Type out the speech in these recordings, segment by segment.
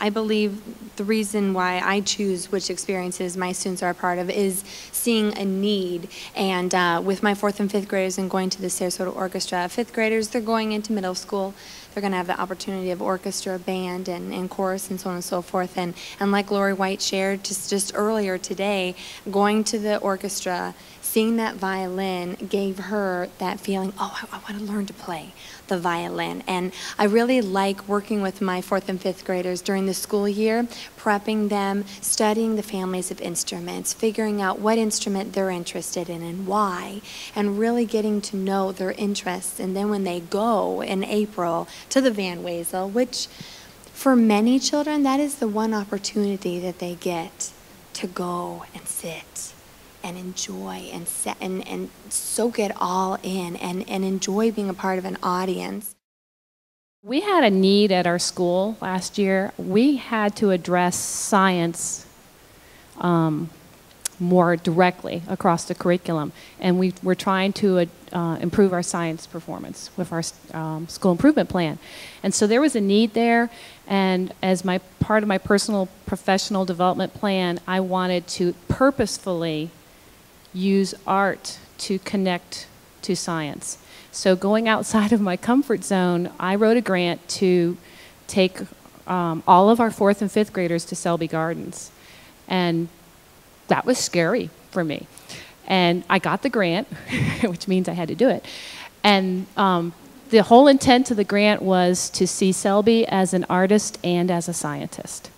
I believe the reason why I choose which experiences my students are a part of is seeing a need. And with my 4th and 5th graders and going to the Sarasota Orchestra, 5th graders, they're going into middle school. They're going to have the opportunity of orchestra, band, and chorus, and so on and so forth. And like Lori White shared just earlier today, going to the orchestra, seeing that violin gave her that feeling, oh, I want to learn to play the violin. And I really like working with my 4th and 5th graders during the school year, prepping them, studying the families of instruments, figuring out what instrument they're interested in and why, and really getting to know their interests. And then when they go in April to the Van Wezel, which for many children, that is the one opportunity that they get to go and sit and enjoy and soak it all in and enjoy being a part of an audience. We had a need at our school last year. We had to address science more directly across the curriculum, and we were trying to improve our science performance with our school improvement plan. And so there was a need there, and as part of my personal professional development plan, I wanted to purposefully use art to connect to science. So going outside of my comfort zone, I wrote a grant to take all of our 4th and 5th graders to Selby Gardens. And that was scary for me. And I got the grant, which means I had to do it. And the whole intent of the grant was to see Selby as an artist and as a scientist.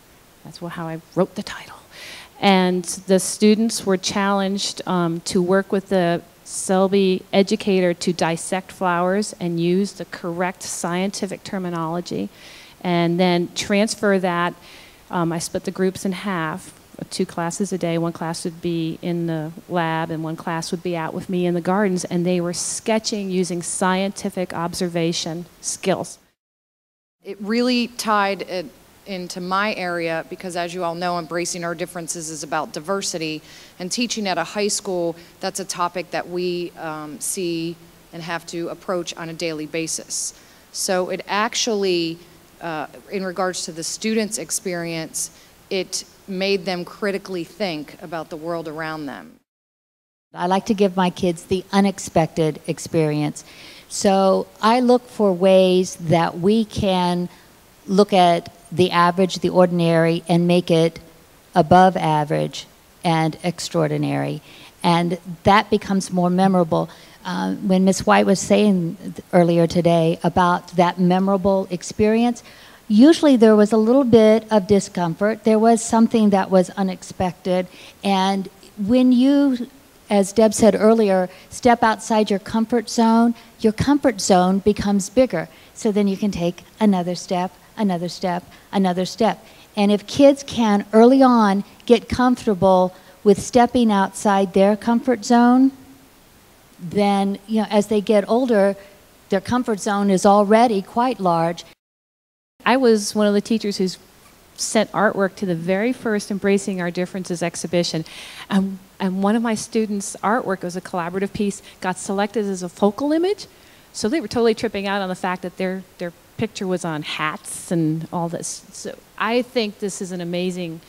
That's how I wrote the title. And the students were challenged to work with the Selby educator to dissect flowers and use the correct scientific terminology, and then transfer that. I split the groups in half, 2 classes a day. 1 class would be in the lab and 1 class would be out with me in the gardens, and they were sketching using scientific observation skills. It really tied into my area because, as you all know, embracing our differences is about diversity, and teaching at a high school, that's a topic that we see and have to approach on a daily basis. So it actually, in regards to the students' experience, it made them critically think about the world around them. I like to give my kids the unexpected experience. So I look for ways that we can look at the average, the ordinary, and make it above average and extraordinary. And that becomes more memorable. When Ms. White was saying earlier today about that memorable experience, usually there was a little bit of discomfort. There was something that was unexpected. And when you, as Deb said earlier, step outside your comfort zone becomes bigger. So then you can take another step, another step, another step. And if kids can early on get comfortable with stepping outside their comfort zone, then as they get older, their comfort zone is already quite large. I was one of the teachers who's sent artwork to the very first Embracing Our Differences exhibition. And one of my students' artwork, was a collaborative piece, got selected as a focal image. So they were totally tripping out on the fact that their picture was on hats and all this. So I think this is an amazing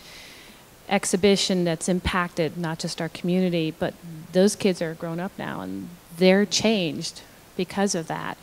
exhibition that's impacted not just our community, but those kids are grown up now and they're changed because of that.